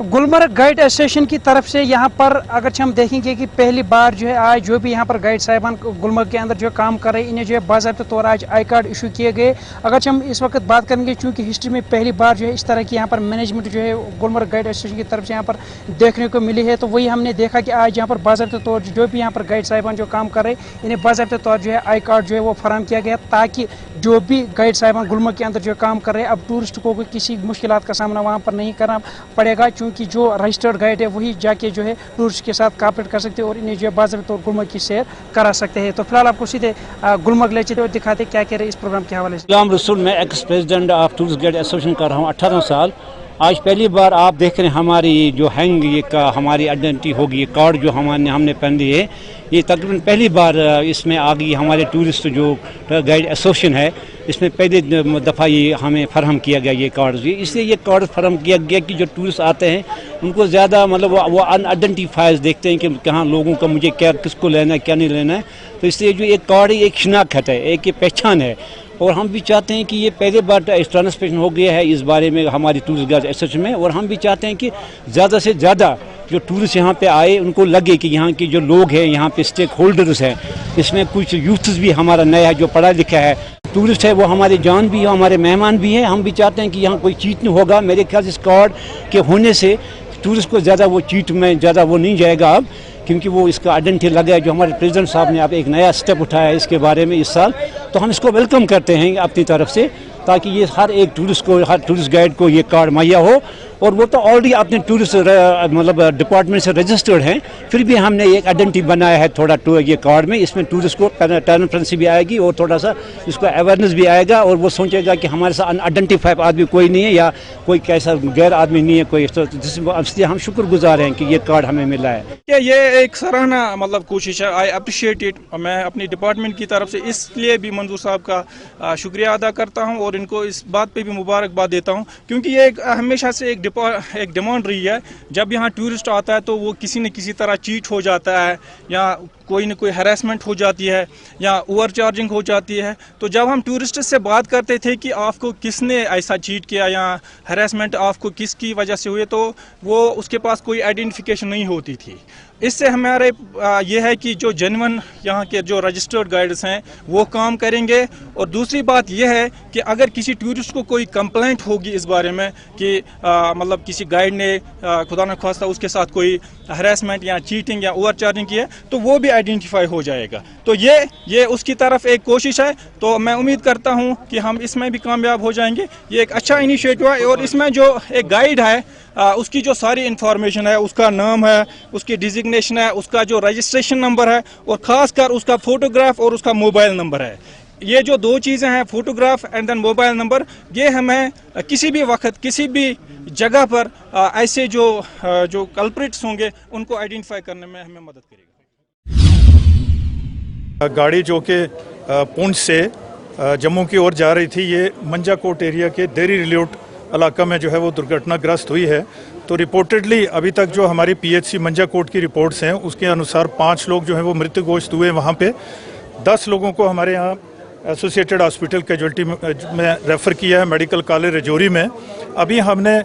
Gulmarg guide association की तरफ से यहाँ पर अगर हम देखेंगे कि पहली बार जो है आज जो भी यहाँ पर गाइड साहिबान गुलमर्ग के अंदर जो काम कर रहे हैं इन्हें जो है बाज़ाब्ते तौर आज आई कार्ड इशू किए गए। अगर हम इस वक्त बात करेंगे चूँकि हिस्ट्री में पहली बार जो है इस तरह की यहाँ पर मैनेजमेंट जो है गुलमर्ग गाइड एसोसिएशन की तरफ से यहाँ पर देखने को मिली है, तो वही हमने देखा कि आज यहाँ पर बाज़ाब्ते तौर जो भी यहाँ पर गाइड साहिबान जो काम कर रहे हैं इन्हें बाज़ाब्ते तौर जो है आई कार्ड जो है वो फराहम किया गया, ताकि जो भी गाइड साहिबान गुलमर्ग के अंदर जो काम कर रहे हैं अब टूरिस्ट को किसी मुश्किलात का सामना वहाँ पर नहीं करना पड़ेगा, क्योंकि जो रजिस्टर्ड गाइड है वही जाके जो है टूरिस्ट के साथ कॉपरेट कर सकते हैं और इन्हें जो है बाज़ाब्ते तौर गुलमर्ग की सैर करा सकते हैं। तो फिलहाल आपको सीधे गुलमर्ग ले चलते और दिखाते क्या कह रहे हैं इस प्रोग्राम के हवाले से। गुलाम रसूल, मैं ex president of tourist guide association कर रहा हूँ 18 साल। आज पहली बार आप देख रहे हैं हमारी जो हैंग ये का हमारी आइडेंटिटी होगी, ये कार्ड जो हमने पहन ली है, ये तकरीबन पहली बार इसमें आ गई। हमारे टूरिस्ट जो गाइड एसोसिएशन है इसमें पहली दफ़ा ये हमें फराहम किया गया ये कार्ड। इसलिए ये कार्ड फराहम किया गया कि जो टूरिस्ट आते हैं उनको ज़्यादा मतलब वो अनआइडेंटिफाइज देखते हैं कि कहाँ लोगों का मुझे क्या किसको लेना है क्या नहीं लेना है। तो इसलिए जो एक कार्ड है एक शिनाख्त है, एक ये पहचान है। और हम भी चाहते हैं कि ये पहले बार ट्रांसपेरेंट हो गया है इस बारे में हमारी टूरिस्ट गाइड एसोसिएशन में, और हम भी चाहते हैं कि ज़्यादा से ज़्यादा जो टूरिस्ट यहाँ पे आए उनको लगे कि यहाँ के जो लोग हैं, यहाँ पे स्टेक होल्डर्स हैं, इसमें कुछ यूथ्स भी हमारा नया है जो पढ़ा लिखा है, टूरिस्ट है, वो हमारे जान भी है, हमारे मेहमान भी हैं। हम भी चाहते हैं कि यहाँ कोई चीट नहीं होगा। मेरे ख्याल से इस कार्ड के होने से टूरिस्ट को ज़्यादा वो चीट में ज़्यादा वो नहीं जाएगा अब, क्योंकि वो इसका आइडेंटिटी लगा है। जो हमारे प्रेसिडेंट साहब ने अब एक नया स्टेप उठाया है इसके बारे में इस साल, तो हम इसको वेलकम करते हैं अपनी तरफ से, ताकि ये हर एक टूरिस्ट को, हर टूरिस्ट गाइड को ये कार्ड मुहैया हो। और वो तो ऑलरेडी अपने टूरिस्ट मतलब डिपार्टमेंट से रजिस्टर्ड हैं, फिर भी हमने एक आइडेंटिटी बनाया है थोड़ा ये कार्ड में। इसमें टूरिस्ट को ट्रांसपेरेंसी भी आएगी और थोड़ा सा इसको अवेयरनेस भी आएगा, और वो सोचेगा कि हमारे साथ अनआइडेंटिफाइड आदमी कोई नहीं है या कोई कैसा गैर आदमी नहीं है कोई। इसलिए हम शुक्रगुजार हैं कि ये कार्ड हमें मिला है। ये एक सराहना मतलब कोशिश है, आई अप्रिशिएट इट। मैं अपनी डिपार्टमेंट की तरफ से इसलिए भी मंजूर साहब का शुक्रिया अदा करता हूँ और इनको इस बात पे भी मुबारकबाद देता हूँ, क्योंकि ये हमेशा से एक डिमांड रही है। जब यहाँ टूरिस्ट आता है तो वो किसी न किसी तरह चीट हो जाता है या कोई न कोई हैरेसमेंट हो जाती है या ओवर चार्जिंग हो जाती है। तो जब हम टूरिस्ट से बात करते थे कि आपको किसने ऐसा चीट किया या हैरेसमेंट आपको किसकी वजह से हुई, तो वो उसके पास कोई आइडेंटिफिकेशन नहीं होती थी। इससे हमारे ये है कि जो जेन्युइन यहाँ के जो रजिस्टर्ड गाइड्स हैं वो काम करेंगे। और दूसरी बात यह है कि अगर किसी टूरिस्ट को कोई कंप्लेंट होगी इस बारे में कि मतलब किसी गाइड ने खुदा न खास्ता उसके साथ कोई हरासमेंट या चीटिंग या ओवर चार्जिंग की है, तो वो भी आइडेंटिफाई हो जाएगा। तो ये उसकी तरफ एक कोशिश है। तो मैं उम्मीद करता हूँ कि हम इसमें भी कामयाब हो जाएंगे। ये एक अच्छा इनिशिएटिव है और इसमें जो एक गाइड है उसकी जो सारी इंफॉर्मेशन है, उसका नाम है, उसकी डिजिग्नेशन है, उसका जो रजिस्ट्रेशन नंबर है और ख़ासकर उसका फ़ोटोग्राफ और उसका मोबाइल नंबर है। ये जो दो चीज़ें हैं, photograph and then mobile number, ये हमें किसी भी वक्त किसी भी जगह पर ऐसे जो कल्प्रिट्स होंगे उनको आइडेंटिफाई करने में हमें मदद करेगा। गाड़ी जो कि पुंछ से जम्मू की ओर जा रही थी, ये मंजाकोट एरिया के देरी रिल्यूट इलाका में जो है वो दुर्घटनाग्रस्त हुई है। तो रिपोर्टेडली अभी तक जो हमारी पीएचसी मंजाकोट की रिपोर्ट्स हैं उसके अनुसार 5 लोग जो हैं वो मृत्युघोषित हुए वहाँ पे। 10 लोगों को हमारे यहाँ एसोसिएटेड हॉस्पिटल कैजुअल्टी में रेफ़र किया है, मेडिकल कॉलेज रजौरी में। अभी हमने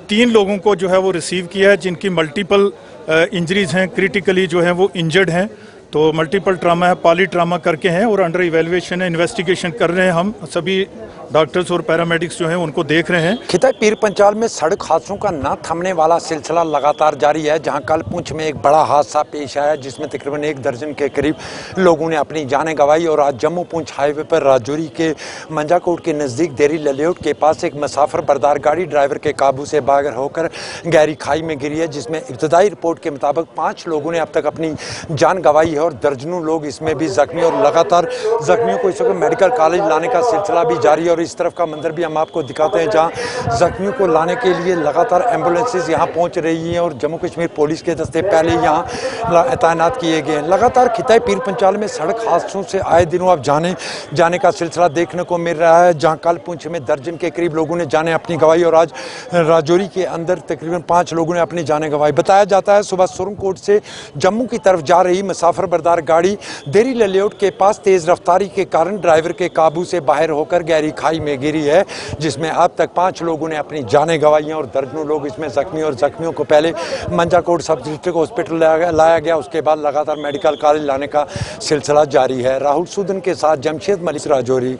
3 लोगों को जो है वो रिसीव किया है जिनकी मल्टीपल इंजरीज़ हैं, क्रिटिकली जो हैं वो इंजर्ड हैं। तो मल्टीपल ट्रामा है, पॉली ट्रामा करके हैं और अंडर इवेल्युएशन है, इन्वेस्टिगेशन कर रहे हैं। हम सभी डॉक्टर्स और पैरामेडिक्स जो हैं उनको देख रहे हैं। खिताई पीर पंचाल में सड़क हादसों का न थमने वाला सिलसिला लगातार जारी है, जहां कल पुंछ में एक बड़ा हादसा पेश आया जिसमें तकरीबन 1 दर्जन के करीब लोगों ने अपनी जानें गंवाई। और आज जम्मू पुंछ हाईवे पर राजौरी के मंजाकोट के नज़दीक देरी ललेउट के पास एक मुसाफिर बरदार गाड़ी ड्राइवर के काबू से बाहर होकर गहरी खाई में गिरी है, जिसमें इब्तदाई रिपोर्ट के मुताबिक 5 लोगों ने अब तक अपनी जान गंवाई है और दर्जनों लोग इसमें भी जख्मी। और लगातार जख्मियों को इस वक्त मेडिकल कॉलेज लाने का सिलसिला भी जारी है। और इस तरफ का मंजर भी हम आपको दिखाते हैं जहां जख्मियों को लाने के लिए लगातार एम्बुलेंसेज यहां पहुंच रही हैं और जम्मू कश्मीर पुलिस के दस्ते पहले यहां तैनात किए गए हैं। लगातार खिताई पीर पंचाल में सड़क हादसों से आए दिनों अब जाने का सिलसिला देखने को मिल रहा है, जहां कल पुंछ में दर्जन के करीब लोगों ने जानें अपनी गंवाई और आज राजौरी के अंदर तकरीबन 5 लोगों ने अपनी जानें गंवाई। बताया जाता है सुबह सुरंगकोट से जम्मू की तरफ जा रही मुसाफिर नंबरदार गाड़ी देरी लेआउट के पास तेज़ रफ्तारी के कारण ड्राइवर के काबू से बाहर होकर गहरी खाई में गिरी है, जिसमें अब तक 5 लोगों ने अपनी जानें गंवाई हैं और दर्जनों लोग इसमें जख्मी और जख्मियों को पहले मंजाकोट सब डिस्ट्रिक्ट हॉस्पिटल लाया गया, उसके बाद लगातार मेडिकल कॉलेज लाने का सिलसिला जारी है। राहुल सूदन के साथ जमशेद मलिक, राजौरी।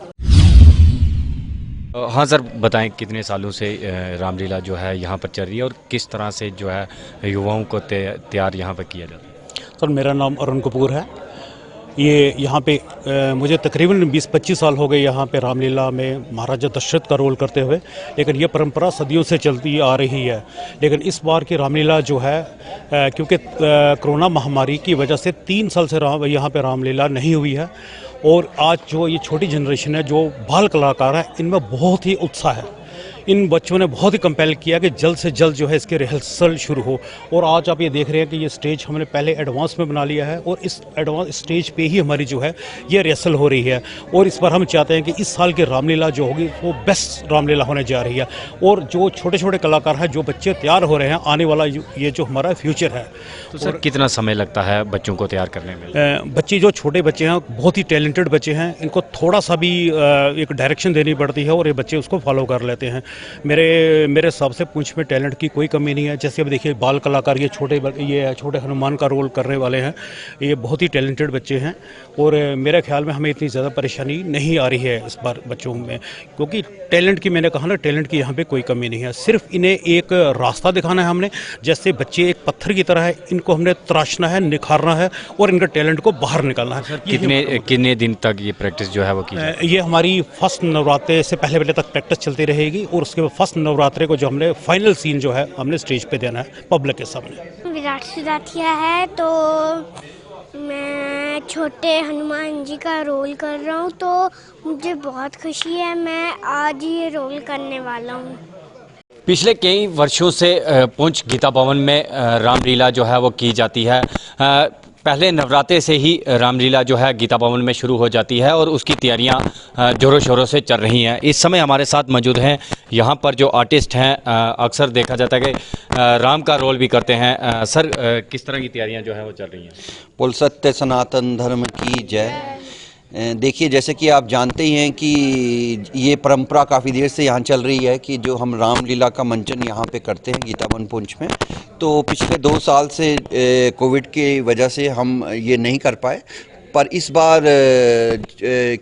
हाँ सर, बताएं कितने सालों से रामलीला जो है यहाँ पर चल रही है और किस तरह से जो है युवाओं को तैयार यहाँ पर किया जाता है? सर, मेरा नाम अरुण कपूर है। ये यहाँ पे मुझे तकरीबन 20-25 साल हो गए यहाँ पे रामलीला में महाराजा दशरथ का रोल करते हुए, लेकिन ये परंपरा सदियों से चलती आ रही है। लेकिन इस बार की रामलीला जो है क्योंकि कोरोना महामारी की वजह से 3 साल से यहाँ पे रामलीला नहीं हुई है, और आज जो ये छोटी जनरेशन है, जो बाल कलाकार है, इनमें बहुत ही उत्साह है। इन बच्चों ने बहुत ही कंपेल किया कि जल्द से जल्द जो है इसके रिहर्सल शुरू हो, और आज आप ये देख रहे हैं कि ये स्टेज हमने पहले एडवांस में बना लिया है, और इस एडवांस स्टेज पे ही हमारी जो है ये रिहर्सल हो रही है। और इस बार हम चाहते हैं कि इस साल की रामलीला जो होगी वो बेस्ट रामलीला होने जा रही है, और जो छोटे छोटे कलाकार हैं, जो बच्चे तैयार हो रहे हैं, आने वाला ये जो हमारा फ्यूचर है। तो सर कितना समय लगता है बच्चों को तैयार करने में? बच्चे जो छोटे बच्चे हैं, बहुत ही टैलेंटेड बच्चे हैं, इनको थोड़ा सा भी एक डायरेक्शन देनी पड़ती है और ये बच्चे उसको फॉलो कर लेते हैं। मेरे हिसाब से पुंछ में टैलेंट की कोई कमी नहीं है। जैसे अब देखिए बाल कलाकार ये छोटे हनुमान का रोल करने वाले हैं, ये बहुत ही टैलेंटेड बच्चे हैं, और मेरे ख्याल में हमें इतनी ज़्यादा परेशानी नहीं आ रही है इस बार बच्चों में, क्योंकि टैलेंट की, मैंने कहा ना, टैलेंट की यहाँ पे कोई कमी नहीं है। सिर्फ इन्हें एक रास्ता दिखाना है हमने, जैसे बच्चे एक पत्थर की तरह है, इनको हमने तराशना है, निखारना है और इनके टैलेंट को बाहर निकालना है। कितने दिन तक ये प्रैक्टिस जो है वो की जाए? ये हमारी फर्स्ट नवरात्रे से पहले तक प्रैक्टिस चलती रहेगी, और उसके बाद फर्स्ट नवरात्रे को जो हमने फाइनल सीन जो है हमने स्टेज पे देना है पब्लिक के सामने। विराट सुदाथिया है, तो मैं छोटे हनुमान जी का रोल कर रहा हूँ, तो मुझे बहुत खुशी है, मैं आज ये रोल करने वाला हूँ। पिछले कई वर्षों से पुंछ गीता भवन में रामलीला जो है वो की जाती है। पहले नवरात्रे से ही रामलीला जो है गीता भवन में शुरू हो जाती है और उसकी तैयारियां ज़ोरों शोरों से चल रही हैं। इस समय हमारे साथ मौजूद हैं यहाँ पर जो आर्टिस्ट हैं, अक्सर देखा जाता है कि राम का रोल भी करते हैं। सर, किस तरह की तैयारियां जो है वो चल रही हैं? बोल सत्य सनातन धर्म की जय। देखिए, जैसे कि आप जानते ही हैं कि ये परंपरा काफ़ी देर से यहाँ चल रही है कि जो हम रामलीला का मंचन यहाँ पे करते हैं गीता भवन पुंछ में, तो पिछले 2 साल से कोविड की वजह से हम ये नहीं कर पाए, पर इस बार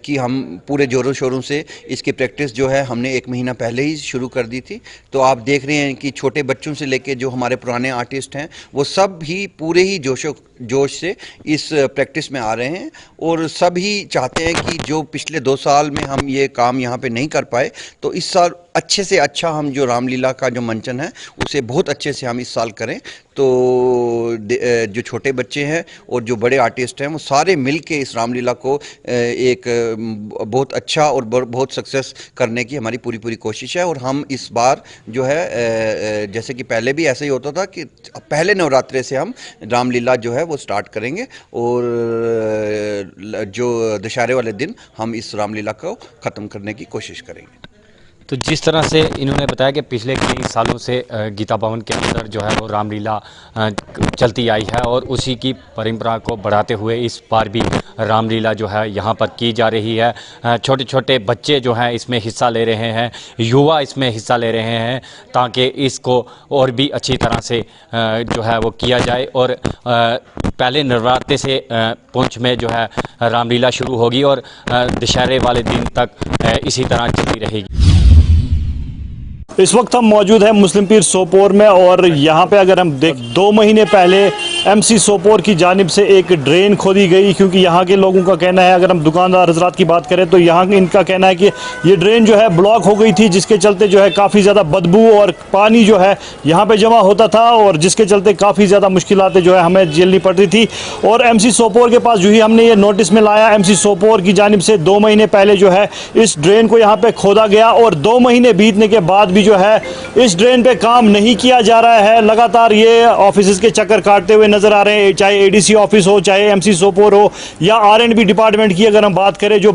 कि हम पूरे ज़ोरों शोरों से इसकी प्रैक्टिस जो है हमने 1 महीना पहले ही शुरू कर दी थी। तो आप देख रहे हैं कि छोटे बच्चों से लेके जो हमारे पुराने आर्टिस्ट हैं, वो सब भी पूरे ही जोश से इस प्रैक्टिस में आ रहे हैं, और सब ही चाहते हैं कि जो पिछले 2 साल में हम ये काम यहाँ पे नहीं कर पाए, तो इस साल अच्छे से अच्छा हम जो रामलीला का जो मंचन है उसे बहुत अच्छे से हम इस साल करें। तो जो छोटे बच्चे हैं और जो बड़े आर्टिस्ट हैं, वो सारे मिल के इस रामलीला को एक बहुत अच्छा और बहुत सक्सेस करने की हमारी पूरी कोशिश है। और हम इस बार जो है, जैसे कि पहले भी ऐसा ही होता था कि पहले नवरात्रे से हम रामलीला जो है वो स्टार्ट करेंगे, और जो दशहरे वाले दिन हम इस रामलीला को ख़त्म करने की कोशिश करेंगे। तो जिस तरह से इन्होंने बताया कि पिछले कई सालों से गीता भवन के अंदर जो है वो रामलीला चलती आई है, और उसी की परंपरा को बढ़ाते हुए इस बार भी रामलीला जो है यहाँ पर की जा रही है। छोटे छोटे बच्चे जो हैं इसमें हिस्सा ले रहे हैं, युवा इसमें हिस्सा ले रहे हैं, ताकि इसको और भी अच्छी तरह से जो है वो किया जाए। और पहले नवरात्रे से पुंछ में जो है रामलीला शुरू होगी और दशहरे वाले दिन तक इसी तरह चलती रहेगी। इस वक्त हम मौजूद हैं मुस्लिम पीर सोपोर में, और यहाँ पे अगर हम 2 महीने पहले एमसी सोपोर की जानिब से एक ड्रेन खोदी गई, क्योंकि यहाँ के लोगों का कहना है, अगर हम दुकानदार हजरात की बात करें तो यहाँ इनका कहना है कि ये ड्रेन जो है ब्लॉक हो गई थी, जिसके चलते जो है काफ़ी ज़्यादा बदबू और पानी जो है यहाँ पे जमा होता था, और जिसके चलते काफ़ी ज़्यादा मुश्किलातें जो है हमें झेलनी पड़ रही थी। और एमसी सोपोर के पास जो ही हमने ये नोटिस में लाया, एमसी सोपोर की जानिब से 2 महीने पहले जो है इस ड्रेन को यहाँ पर खोदा गया, और 2 महीने बीतने के बाद भी जो है इस ड्रेन पे काम नहीं किया जा रहा है। लगातार ये ऑफिस के चक्कर काटते हुए नजर आ रहे हैं, चाहे एडीसी ऑफिस हो, चाहे एमसी सोपोर हो या आरएंडबी डिपार्टमेंट की अगर हम बात करें, जो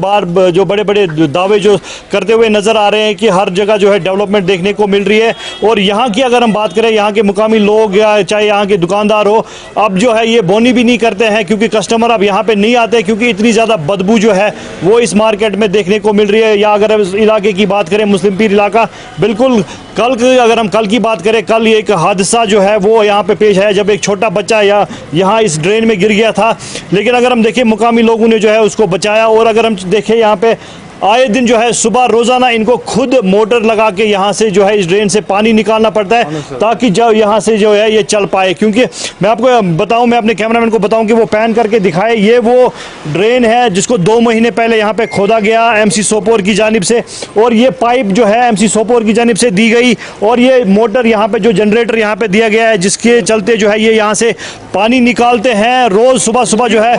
बड़े बड़े दावे जो करते हुए नजर आ रहे हैं कि हर जगह जो है डेवलपमेंट देखने को मिल रही है। और यहाँ की अगर हम बात करें, यहाँ के मुकामी लोग या चाहे यहाँ के दुकानदार हो, अब जो है ये बोनी भी नहीं करते हैं क्योंकि कस्टमर अब यहाँ पे नहीं आते, क्योंकि इतनी ज़्यादा बदबू जो है वो इस मार्केट में देखने को मिल रही है। या अगर इस इलाके की बात करें, मुस्लिम पीर इलाका, बिल्कुल अगर हम कल की बात करें, कल एक हादसा जो है वो यहाँ पे पेश आया जब एक छोटा बच्चा यहाँ इस ड्रेन में गिर गया था। लेकिन अगर हम देखें, मुकामी लोगों ने जो है उसको बचाया। और अगर हम देखें, यहाँ पे आए दिन जो है सुबह रोज़ाना इनको खुद मोटर लगा के यहाँ से जो है इस ड्रेन से पानी निकालना पड़ता है ताकि जब यहाँ से जो है ये चल पाए। क्योंकि मैं आपको बताऊं, मैं अपने कैमरामैन को बताऊं कि वो पैन करके दिखाए, ये वो ड्रेन है जिसको 2 महीने पहले यहाँ पे खोदा गया एमसी सोपोर की जानिब से। और ये पाइप जो है एमसी सोपोर की जानिब से दी गई, और ये मोटर यहाँ पे जो जनरेटर यहाँ पे दिया गया है जिसके चलते जो है ये यहाँ से पानी निकालते हैं। रोज़ सुबह सुबह जो है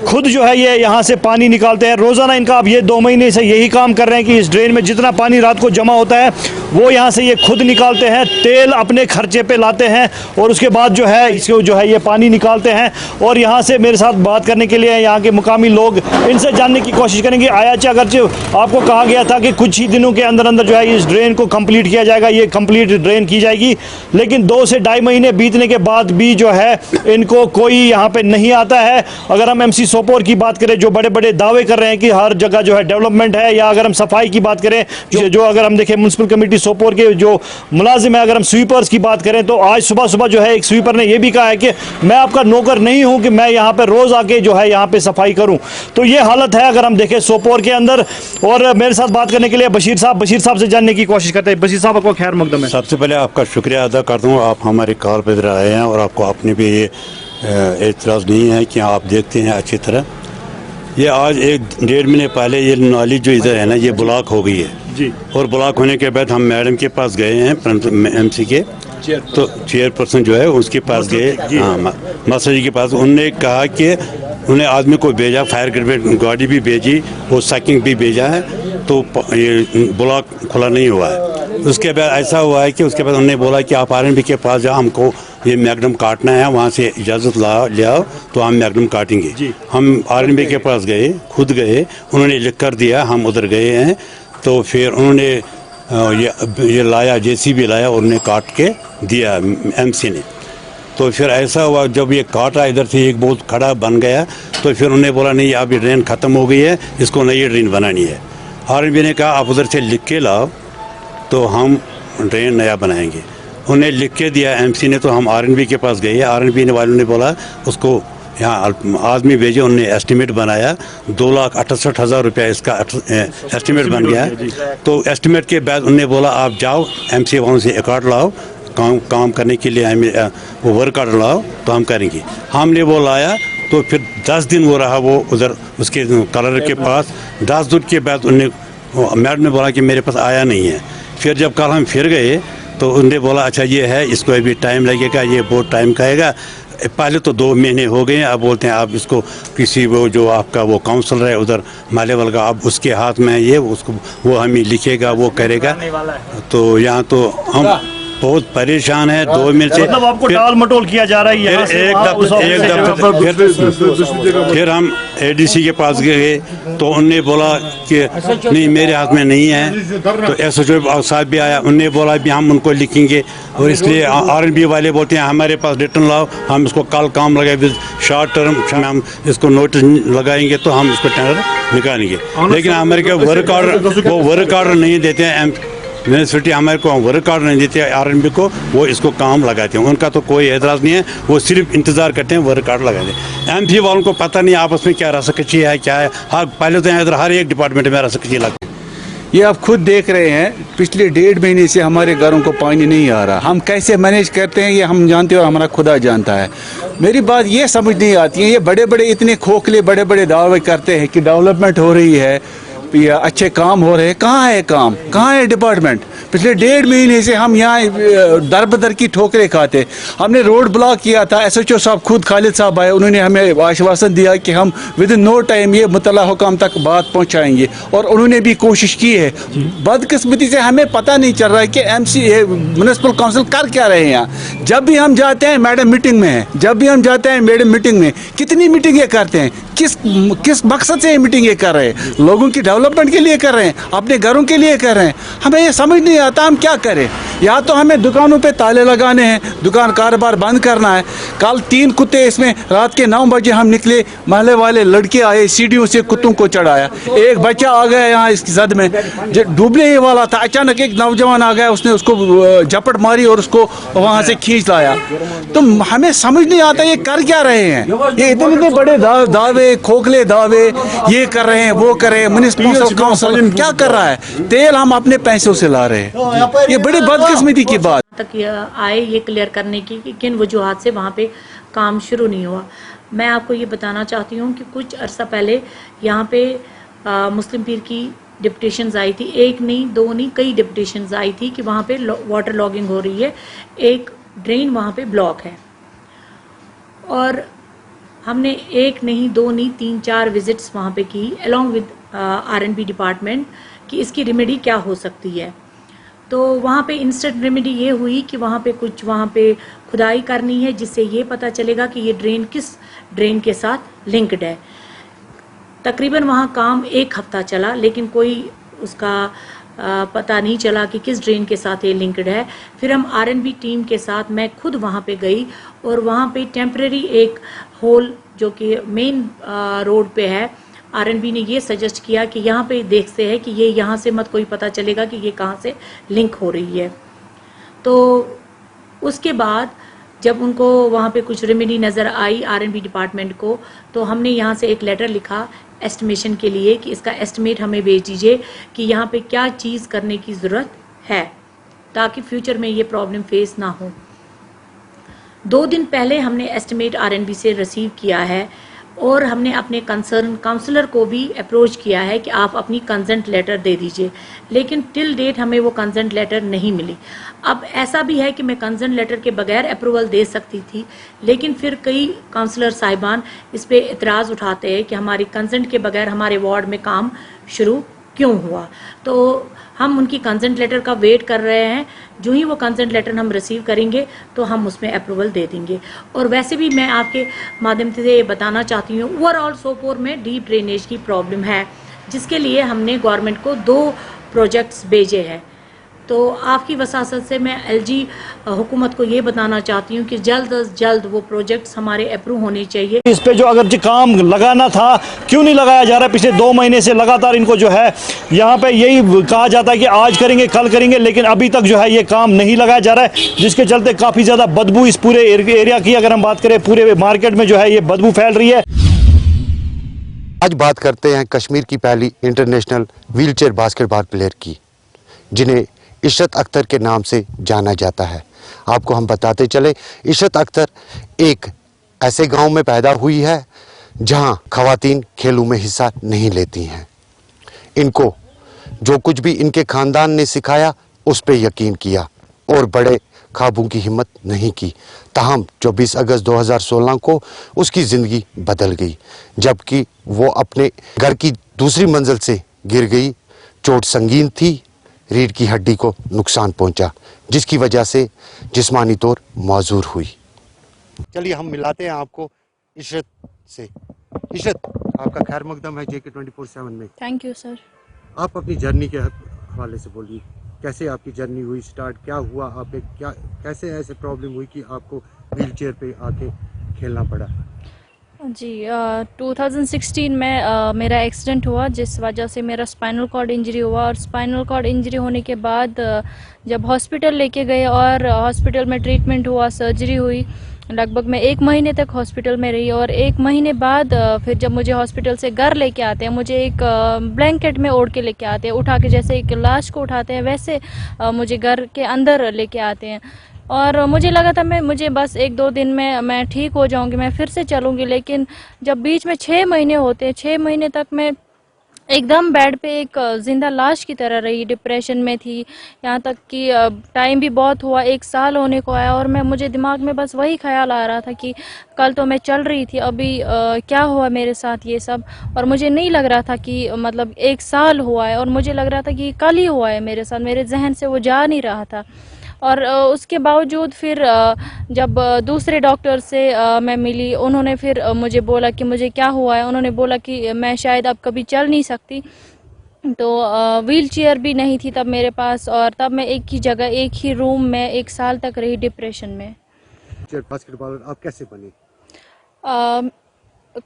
खुद जो है ये यहाँ से पानी निकालते हैं रोज़ाना। इनका अब ये 2 महीने से यही काम कर रहे हैं कि इस ड्रेन में जितना पानी रात को जमा होता है वो यहाँ से ये खुद निकालते हैं, तेल अपने खर्चे पे लाते हैं और उसके बाद जो है इसको जो है ये पानी निकालते हैं। और यहाँ से मेरे साथ बात करने के लिए यहाँ के मुकामी लोग, इनसे जानने की कोशिश करेंगे। आयाचे अगरचे आपको कहा गया था कि कुछ ही दिनों के अंदर अंदर जो है इस ड्रेन को कंप्लीट किया जाएगा, ये कंप्लीट ड्रेन की जाएगी, लेकिन 2 से 2.5 महीने बीतने के बाद भी जो है इनको कोई यहाँ पे नहीं आता है। अगर हम एमसी सोपोर की बात करें, जो बड़े बड़े दावे कर रहे हैं कि हर जगह जो है डेवलपमेंट है, या अगर हम सफाई की बात करें, जो अगर हम देखें म्युनिसिपल कमेटी सोपोर के जो मुलाजिम है, अगर हम स्वीपर्स की बात करें तो आज सुबह सुबह जो है एक स्वीपर ने यह भी कहा है कि मैं आपका नौकर नहीं हूं कि मैं यहाँ पे रोज आके जो है यहाँ पे सफाई करूं। तो ये हालत है अगर हम देखें सोपोर के अंदर। और मेरे साथ बात करने के लिए बशीर साहब से जानने की कोशिश करते हैं। बशीर साहब, आपको खैर मकदम है। सबसे पहले आपका शुक्रिया अदा करता हूँ, आप हमारे कॉल पर आए हैं और आपको अपने भी ये एतराज़ नहीं है कि आप देखते हैं अच्छी तरह। ये आज 1-1.5 महीने पहले ये नाली जो इधर है ना, ये ब्लॉक हो गई है जी। और ब्लॉक होने के बाद हम मैडम के पास गए हैं, एमसी के तो चेयरपर्सन जो है उसके पास गए, हाँ मास्टर जी के पास। उन्होंने कहा कि उन्हें आदमी को भेजा, फायर ब्रिगेड गाड़ी भी भेजी और सैकिंग भी भेजा है, तो ये ब्लॉक खुला नहीं हुआ है। उसके बाद ऐसा हुआ है कि उसके बाद उन्होंने बोला कि आप आरएनबी के पास जाओ, हमको ये मैग्नम काटना है, वहाँ से इजाज़त ले आओ तो हम मैग्नम काटेंगे। हम आरएनबी के पास गए, खुद गए, उन्होंने लिख कर दिया, हम उधर गए हैं। तो फिर उन्होंने ये लाया, जेसीबी लाया और उन्हें काट के दिया एमसी ने। तो फिर ऐसा हुआ, जब ये काटा इधर से एक बहुत खड़ा बन गया, तो फिर उन्होंने बोला नहीं अब ये ड्रेन ख़त्म हो गई है, इसको नई ड्रेन बनानी है। आरएनबी ने कहा आप उधर से लिख के लाओ तो हम ड्रेन नया बनाएंगे। उन्हें लिख के दिया एमसी ने, तो हम आरएनबी के पास गए। आरएनबी वालों ने बोला उसको यहाँ आदमी भेजे, उन्होंने एस्टीमेट बनाया, 2,68,000 रुपया इसका एस्टीमेट बन गया। तो एस्टीमेट के बाद उन्होंने बोला आप जाओ एमसी वालों से एक लाओ, काम करने के लिए हमें वो वर्क ऑर्डर लाओ तो हम करेंगे। हमने वो लाया, तो फिर 10 दिन वो रहा वो उधर उसके कलर के पास। 10 दिन के बाद उन्हें मैडम ने बोला कि मेरे पास आया नहीं है। फिर जब कल हम फिर गए तो उन्होंने बोला अच्छा ये है, इसको अभी टाइम लगेगा, ये बहुत टाइम खाएगा। पहले तो 2 महीने हो गए हैं, अब बोलते हैं आप इसको किसी वो जो आपका वो काउंसलर है उधर माले वाला का, अब उसके हाथ में ये उसको वो हमें लिखेगा, वो करेगा। तो यहाँ तो हम बहुत परेशान है 2 महीने से। मतलब आपको टाल मटोल किया जा रहा है यहाँ से एक दफा फिर हम एडीसी के पास गए तो उन्होंने बोला कि नहीं मेरे हाथ में नहीं है। तो एसएचओ साहब भी आया, उन्होंने बोला भी हम उनको लिखेंगे, और इसलिए आरएनबी वाले बोलते हैं हमारे पास रिटर्न लाओ, हम इसको कल काम लगाए, शॉर्ट टर्म हम इसको नोटिस लगाएंगे तो हम इसको टेंडर निकालेंगे। लेकिन हमारे को वर्क ऑर्डर नहीं देते हैं, यूनिवर्सिटी हमारे को वर्क ऑर्डर नहीं देते आरएनबी को, वो इसको काम लगाते हैं। उनका तो कोई एतराज़ नहीं है, वो सिर्फ इंतज़ार करते हैं वर्क ऑर्डर लगाने। एमपी वालों को पता नहीं आपस में क्या रसकची है क्या है। हाँ पहले तो इधर हर एक डिपार्टमेंट में रसकची लगती है। ये आप खुद देख रहे हैं, पिछले 1.5 महीने से हमारे घरों को पानी नहीं आ रहा। हम कैसे मैनेज करते हैं ये हम जानते हैं और हमारा खुदा जानता है। मेरी बात ये समझ नहीं आती है, ये बड़े बड़े इतने खोखले बड़े बड़े दावे करते हैं कि डेवलपमेंट हो रही है, अच्छे काम हो रहे, कहाँ है काम, कहाँ है डिपार्टमेंट? पिछले 1.5 महीने से हम यहाँ दर बदर की ठोकरें खाते। हमने रोड ब्लॉक किया था, SHO साहब खुद खालिद साहब आए, उन्होंने हमें आश्वासन दिया कि हम विद इन नो टाइम ये मुतल्ला हुकाम तक बात पहुँचाएंगे, और उन्होंने भी कोशिश की है। बदकिस्मती से हमें पता नहीं चल रहा है कि MC म्यूनिसिपल काउंसिल कर क्या रहे हैं यहाँ। जब भी हम जाते हैं मैडम मीटिंग में है, जब भी हम जाते हैं मैडम मीटिंग में, कितनी मीटिंगें करते हैं, किस मकसद से ये मीटिंगें कर रहे हैं? लोगों की डेवलपमेंट के लिए कर रहे हैं, अपने घरों के लिए कर रहे हैं? हमें ये समझ नहीं आता हम क्या करें। या तो हमें दुकानों पे ताले लगाने हैं, दुकान कारोबार बंद करना है। कल 3 कुत्ते इसमें रात के 9 बजे हम निकले, महल्ले वाले लड़के आए, सीढ़ियों से कुत्तों को चढ़ाया। एक बच्चा आ गया यहाँ इस जद में, जो डूबने ही वाला था, अचानक एक नौजवान आ गया, उसने उसको झपट मारी और उसको वहाँ से खींच लाया। तो हमें समझ नहीं आता ये कर क्या रहे हैं। ये इतने बड़े दावे, खोखले दावे ये कर रहे हैं, वो कर रहे हैं। म्युनिसिपल काउंसिल क्या कर रहा है? तेल हम अपने पैसों से ला रहे हैं। ये बड़ी बदकिस्मती की बात तक आए ये क्लियर करने की कि किन वजूहात से वहाँ पे काम शुरू नहीं हुआ। मैं आपको ये बताना चाहती हूँ कि कुछ अरसा पहले यहाँ पे मुस्लिम पीर की डिप्टेशंस आई थी। 1 नहीं 2 नहीं, कई डिप्टेशंस आई थी कि वहाँ पे वाटर लॉगिंग हो रही है, एक ड्रेन वहाँ पे ब्लॉक है। और हमने 1 नहीं 2 नहीं 3-4 विजिट्स वहाँ पे की अलॉन्ग विद R&B डिपार्टमेंट कि इसकी रेमेडी क्या हो सकती है। तो वहाँ पे इंस्टेंट रेमेडी ये हुई कि वहाँ पे खुदाई करनी है, जिससे ये पता चलेगा कि ये ड्रेन किस ड्रेन के साथ लिंक्ड है। तकरीबन वहाँ काम 1 हफ्ता चला, लेकिन कोई उसका पता नहीं चला कि किस ड्रेन के साथ ये लिंक्ड है। फिर हम R&B टीम के साथ मैं खुद वहाँ पे गई और वहाँ पे टेम्परेरी एक होल जो कि मेन रोड पे है, R&B ने ये सजेस्ट किया कि यहाँ पे देखते हैं कि ये यहाँ से मत कोई पता चलेगा कि ये कहाँ से लिंक हो रही है। तो उसके बाद जब उनको वहाँ पे कुछ रेमेडी नज़र आई R&B डिपार्टमेंट को, तो हमने यहाँ से एक लेटर लिखा एस्टिमेशन के लिए कि इसका एस्टिमेट हमें भेज दीजिए कि यहाँ पे क्या चीज़ करने की ज़रूरत है ताकि फ्यूचर में ये प्रॉब्लम फेस ना हो। 2 दिन पहले हमने एस्टिमेट R&B से रिसीव किया है और हमने अपने कंसर्न काउंसलर को भी अप्रोच किया है कि आप अपनी कंसेंट लेटर दे दीजिए, लेकिन टिल डेट हमें वो कंसेंट लेटर नहीं मिली। अब ऐसा भी है कि मैं कंसेंट लेटर के बगैर अप्रूवल दे सकती थी, लेकिन फिर कई काउंसलर साहिबान इस पे इतराज़ उठाते हैं कि हमारी कंसेंट के बगैर हमारे वार्ड में काम शुरू क्यों हुआ। तो हम उनकी कंसेंट लेटर का वेट कर रहे हैं। जो ही वो कंसेंट लेटर हम रिसीव करेंगे तो हम उसमें अप्रूवल दे देंगे। और वैसे भी मैं आपके माध्यम से ये बताना चाहती हूँ, ओवरऑल सोपोर में डीप ड्रेनेज की प्रॉब्लम है, जिसके लिए हमने गवर्नमेंट को 2 प्रोजेक्ट्स भेजे हैं। तो आपकी वसासत से मैं LG हुकूमत को ये बताना चाहती हूँ कि जल्द अज जल्द वो प्रोजेक्ट्स हमारे अप्रूव होने चाहिए। इस पे जो अगर जो काम लगाना था क्यों नहीं लगाया जा रहा है? पिछले 2 महीने से लगातार इनको जो है यहाँ पे यही कहा जाता है कि आज करेंगे कल करेंगे, लेकिन अभी तक जो है ये काम नहीं लगाया जा रहा है, जिसके चलते काफ़ी ज़्यादा बदबू इस पूरे एरिया की, अगर हम बात करें पूरे मार्केट में जो है ये बदबू फैल रही है। आज बात करते हैं कश्मीर की पहली इंटरनेशनल व्हीलचेयर बास्केटबॉल प्लेयर की, जिन्हें इशरत अख्तर के नाम से जाना जाता है। आपको हम बताते चले, इशरत अख्तर एक ऐसे गांव में पैदा हुई है जहां खवातीन खेलों में हिस्सा नहीं लेती हैं। इनको जो कुछ भी इनके खानदान ने सिखाया उस पे यकीन किया और बड़े ख्वाबों की हिम्मत नहीं की। ताहम 24 अगस्त 2016 को उसकी ज़िंदगी बदल गई, जबकि वो अपने घर की दूसरी मंजिल से गिर गई। चोट संगीन थी, रीढ़ की हड्डी को नुकसान पहुंचा, जिसकी वजह से जिस्मानी तौर मौजूर हुई। चलिए हम मिलाते हैं आपको इशरत से। इशरत, आपका खैर मकदम है JK 24/7 में। Thank you sir. आप अपनी जर्नी के हवाले से बोलिए, कैसे आपकी जर्नी हुई स्टार्ट, क्या हुआ, आप क्या कैसे ऐसे प्रॉब्लम हुई कि आपको व्हीलचेयर पे आके खेलना पड़ा? जी 2016 में मेरा एक्सीडेंट हुआ, जिस वजह से मेरा स्पाइनल कॉर्ड इंजरी हुआ। और स्पाइनल कॉर्ड इंजरी होने के बाद जब हॉस्पिटल लेके गए और हॉस्पिटल में ट्रीटमेंट हुआ, सर्जरी हुई, लगभग मैं 1 महीने तक हॉस्पिटल में रही। और 1 महीने बाद फिर जब मुझे हॉस्पिटल से घर लेके आते हैं, मुझे एक ब्लैंकेट में ओढ़ के लेके आते हैं, उठा के जैसे एक लाश को उठाते हैं वैसे मुझे घर के अंदर लेके आते हैं। और मुझे लगा था मुझे बस 1-2 दिन में मैं ठीक हो जाऊंगी, मैं फिर से चलूंगी। लेकिन जब बीच में 6 महीने होते हैं, 6 महीने तक मैं एकदम बेड पे एक जिंदा लाश की तरह रही, डिप्रेशन में थी। यहाँ तक कि टाइम भी बहुत हुआ, 1 साल होने को आया और मुझे दिमाग में बस वही ख्याल आ रहा था कि कल तो मैं चल रही थी, अभी क्या हुआ मेरे साथ ये सब। और मुझे नहीं लग रहा था कि मतलब 1 साल हुआ है, और मुझे लग रहा था कि कल ही हुआ है मेरे साथ, मेरे जहन से वो जा नहीं रहा था। और उसके बावजूद फिर जब दूसरे डॉक्टर से मैं मिली, उन्होंने फिर मुझे बोला कि मुझे क्या हुआ है। उन्होंने बोला कि मैं शायद अब कभी चल नहीं सकती, तो व्हील चेयर भी नहीं थी तब मेरे पास, और तब मैं एक ही जगह, एक ही रूम में 1 साल तक रही डिप्रेशन में। बास्केटबॉलर आप कैसे बनी?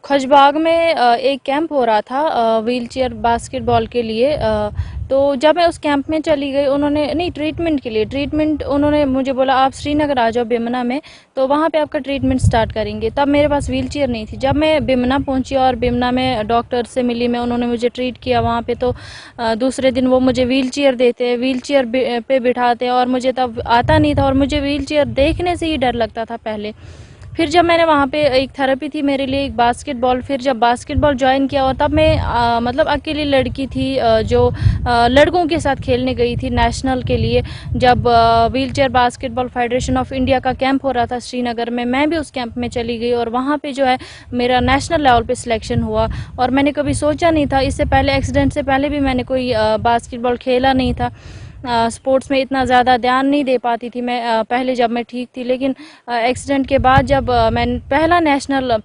खुशबाग में एक कैंप हो रहा था व्हील चेयर बास्केटबॉल के लिए, तो जब मैं उस कैंप में चली गई, उन्होंने नहीं ट्रीटमेंट के लिए, ट्रीटमेंट उन्होंने मुझे बोला आप श्रीनगर आ जाओ बिमना में, तो वहाँ पे आपका ट्रीटमेंट स्टार्ट करेंगे। तब मेरे पास व्हील चेयर नहीं थी। जब मैं बिमना पहुँची और बिमना में डॉक्टर से मिली मैं, उन्होंने मुझे ट्रीट किया वहाँ पे, तो दूसरे दिन वो मुझे व्हील चेयर देते हैं, व्हील चेयर पे बिठाते हैं, और मुझे तब आता नहीं था और मुझे व्हील चेयर देखने से ही डर लगता था पहले। फिर जब मैंने वहाँ पे एक थेरेपी थी मेरे लिए, एक बास्केटबॉल, फिर जब बास्केटबॉल ज्वाइन किया, और तब मैं मतलब अकेली लड़की थी जो लड़कों के साथ खेलने गई थी नेशनल के लिए। जब wheel chair basketball federation of India का कैंप हो रहा था श्रीनगर में, मैं भी उस कैंप में चली गई और वहाँ पे जो है मेरा नेशनल लेवल पे सिलेक्शन हुआ। और मैंने कभी सोचा नहीं था, इससे पहले एक्सीडेंट से पहले भी मैंने कोई बास्केटबॉल खेला नहीं था, स्पोर्ट्स में इतना ज़्यादा ध्यान नहीं दे पाती थी मैं पहले जब मैं ठीक थी। लेकिन एक्सीडेंट के बाद जब मैं पहला नेशनल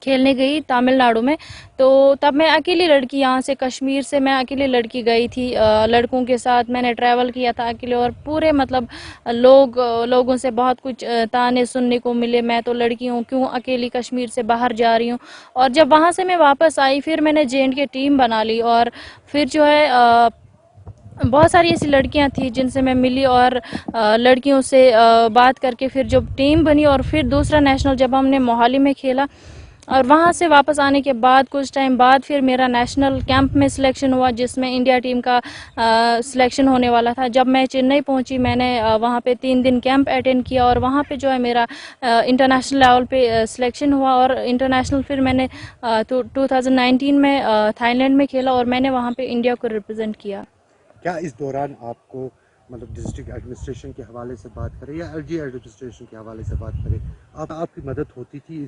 खेलने गई तमिलनाडु में, तो तब मैं अकेली लड़की, यहाँ से कश्मीर से मैं अकेली लड़की गई थी लड़कों के साथ, मैंने ट्रैवल किया था अकेले, और पूरे मतलब लोगों से बहुत कुछ ताने सुनने को मिले, मैं तो लड़की हूँ, क्यों अकेली कश्मीर से बाहर जा रही हूँ। और जब वहाँ से मैं वापस आई, फिर मैंने J&K टीम बना ली, और फिर जो है बहुत सारी ऐसी लड़कियां थी जिनसे मैं मिली, और लड़कियों से बात करके फिर जो टीम बनी, और फिर दूसरा नेशनल जब हमने मोहाली में खेला, और वहाँ से वापस आने के बाद कुछ टाइम बाद फिर मेरा नेशनल कैंप में सिलेक्शन हुआ, जिसमें इंडिया टीम का सिलेक्शन होने वाला था। जब मैं चेन्नई पहुँची, मैंने वहाँ पे 3 दिन कैंप अटेंड किया, और वहाँ पे जो है मेरा इंटरनेशनल लेवल पे सिलेक्शन हुआ, और इंटरनेशनल फिर मैंने 2019 में थाईलैंड में खेला, और मैंने वहाँ पे इंडिया को रिप्रेजेंट किया। क्या इस दौरान आपको मतलब डिस्ट्रिक्ट एडमिनिस्ट्रेशन के हवाले से बात करें या LG एडमिनिस्ट्रेशन के हवाले से बात करें, आपकी मदद होती थी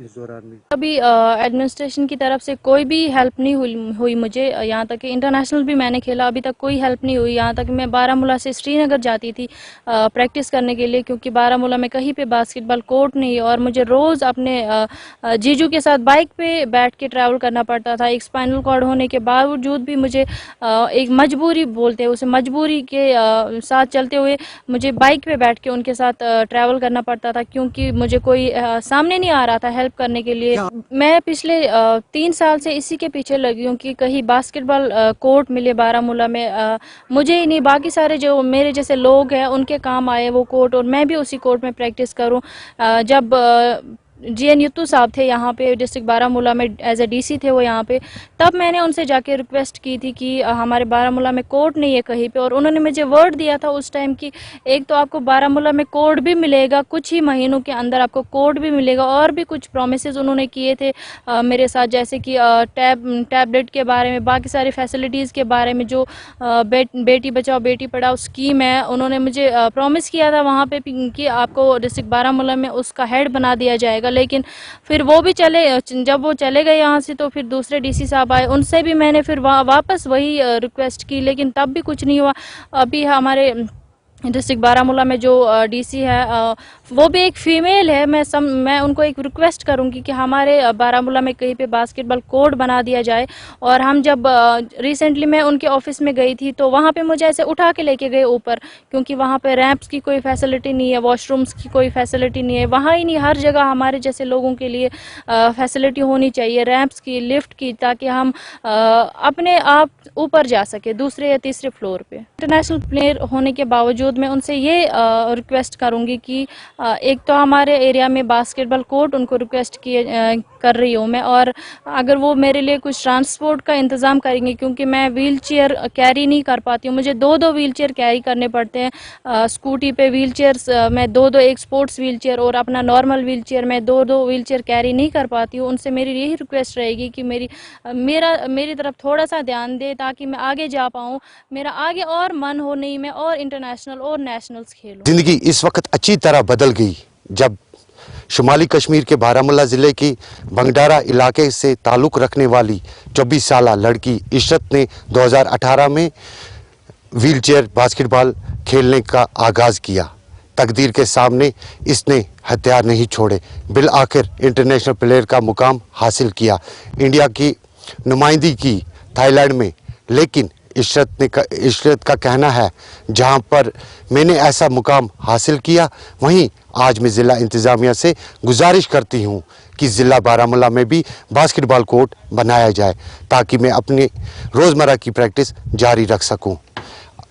इस दौरान में? अभी एडमिनिस्ट्रेशन की तरफ से कोई भी हेल्प नहीं हुई मुझे, यहाँ तक कि इंटरनेशनल भी मैंने खेला, अभी तक कोई हेल्प नहीं हुई। यहाँ तक मैं बारामूला से श्रीनगर जाती थी प्रैक्टिस करने के लिए, क्योंकि बारामूला में कहीं पे बास्केटबॉल कोर्ट नहीं है, और मुझे रोज़ अपने जीजू के साथ बाइक पे बैठ के ट्रैवल करना पड़ता था। एक स्पाइनल कॉर्ड होने के बावजूद भी मुझे एक मजबूरी बोलते हैं उसे, मजबूरी के साथ चलते हुए मुझे बाइक पे बैठ के उनके साथ ट्रैवल करना पड़ता था, क्योंकि मुझे कोई सामने नहीं आ रहा था हेल्प करने के लिए। मैं पिछले 3 साल से इसी के पीछे लगी हूँ कि कहीं बास्केटबॉल कोर्ट मिले बारामूला में, मुझे ही नहीं बाकी सारे जो मेरे जैसे लोग हैं उनके काम आए वो कोर्ट, और मैं भी उसी कोर्ट में प्रैक्टिस करूँ। जब GN युत्तू साहब थे यहाँ पे डिस्ट्रिक्ट बारामूला में, एज ए DC थे वो यहाँ पे, तब मैंने उनसे जाके रिक्वेस्ट की थी कि हमारे बारामूला में कोर्ट नहीं है कहीं पे, और उन्होंने मुझे वर्ड दिया था उस टाइम कि एक तो आपको बारामूला में कोर्ट भी मिलेगा, कुछ ही महीनों के अंदर आपको कोर्ट भी मिलेगा, और भी कुछ प्रोमिसेस उन्होंने किए थे मेरे साथ, जैसे कि टैबलेट के बारे में, बाकी सारी फैसिलिटीज़ के बारे में, जो बेटी बचाओ बेटी पढ़ाओ स्कीम है, उन्होंने मुझे प्रॉमिस किया था वहाँ पे कि आपको डिस्ट्रिक्ट बारामूला में उसका हेड बना दिया जाएगा। लेकिन फिर वो भी जब वो चले गए यहाँ से, तो फिर दूसरे DC साहब आए, उनसे भी मैंने फिर वापस वही रिक्वेस्ट की, लेकिन तब भी कुछ नहीं हुआ। अभी हमारे डिस्ट्रिक्ट बारामूला में जो DC है वो भी एक फ़ीमेल है, मैं उनको एक रिक्वेस्ट करूंगी कि हमारे बारामूला में कहीं पे बास्केटबॉल कोर्ट बना दिया जाए। और हम जब रिसेंटली मैं उनके ऑफिस में गई थी, तो वहाँ पे मुझे ऐसे उठा के लेके गए ऊपर, क्योंकि वहाँ पे रैंप्स की कोई फैसिलिटी नहीं है, वॉशरूम्स की कोई फैसिलिटी नहीं है, वहाँ ही नहीं हर जगह हमारे जैसे लोगों के लिए फैसिलिटी होनी चाहिए, रैंप्स की, लिफ्ट की, ताकि हम अपने आप ऊपर जा सके दूसरे या तीसरे फ्लोर पे। इंटरनेशनल प्लेयर होने के बावजूद मैं उनसे ये रिक्वेस्ट करूँगी कि एक तो हमारे एरिया में बास्केटबॉल कोर्ट उनको रिक्वेस्ट कर रही हूँ मैं। और अगर वो मेरे लिए कुछ ट्रांसपोर्ट का इंतज़ाम करेंगे, क्योंकि मैं व्हील चेयर कैरी नहीं कर पाती हूँ, मुझे दो व्हील चेयर कैरी करने पड़ते हैं। स्कूटी पे व्हील चेयर मैं दो, एक स्पोर्ट्स व्हील चेयर और अपना नॉर्मल व्हील चेयर मैं दो व्हील चेयर कैरी नहीं कर पाती हूँ। उनसे मेरी यही रिक्वेस्ट रहेगी कि मेरी तरफ थोड़ा सा ध्यान दे, ताकि मैं आगे जा पाऊँ। मेरा आगे और मन हो, नहीं मैं और इंटरनेशनल और नेशनल्स खेलूँ। जिंदगी इस वक्त अच्छी तरह बदल गई जब शुमाली कश्मीर के बारामूला ज़िले की बंगडारा इलाके से ताल्लुक़ रखने वाली 24 साला लड़की इशरत ने 2018 में व्हीलचेयर बास्केटबॉल खेलने का आगाज़ किया। तकदीर के सामने इसने हथियार नहीं छोड़े, बिल आखिर इंटरनेशनल प्लेयर का मुकाम हासिल किया, इंडिया की नुमाइंदगी की थाईलैंड में। लेकिन इशरत का कहना है, जहां पर मैंने ऐसा मुकाम हासिल किया, वहीं आज मैं ज़िला इंतज़ामिया से गुजारिश करती हूं कि ज़िला बारामूला में भी बास्केटबॉल कोर्ट बनाया जाए, ताकि मैं अपनी रोज़मर्रा की प्रैक्टिस जारी रख सकूं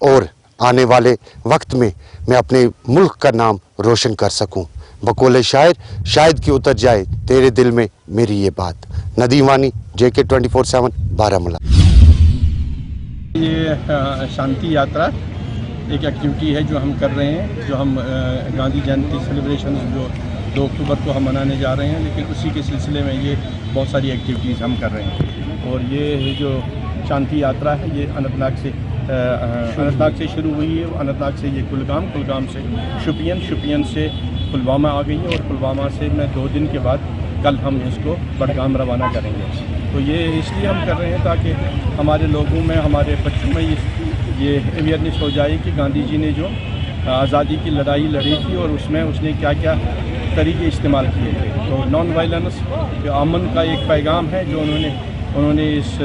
और आने वाले वक्त में मैं अपने मुल्क का नाम रोशन कर सकूं। बकौल शायर, शायद कि उतर जाए तेरे दिल में मेरी ये बात। नदीम वानी, JK 24/7 बारामूला। ये शांति यात्रा एक एक्टिविटी है जो हम कर रहे हैं, जो हम गांधी जयंती सेलिब्रेशन जो 2 अक्टूबर को हम मनाने जा रहे हैं, लेकिन उसी के सिलसिले में ये बहुत सारी एक्टिविटीज़ हम कर रहे हैं। और ये जो शांति यात्रा है ये अनंतनाग से शुरू हुई है। अनंतनाग से ये कुलगाम से शुपियन से पुलवामा आ गई है, और पुलवामा से मैं 2 दिन के बाद कल हम इसको बडगाम रवाना करेंगे। तो ये इसलिए हम कर रहे हैं ताकि हमारे लोगों में, हमारे बच्चों में ये अवेयरनेस हो जाए कि गांधी जी ने जो आज़ादी की लड़ाई लड़ी थी और उसमें उसने क्या क्या तरीके इस्तेमाल किए थे। तो नॉन वायलेंस, अमन का एक पैगाम है जो उन्होंने इस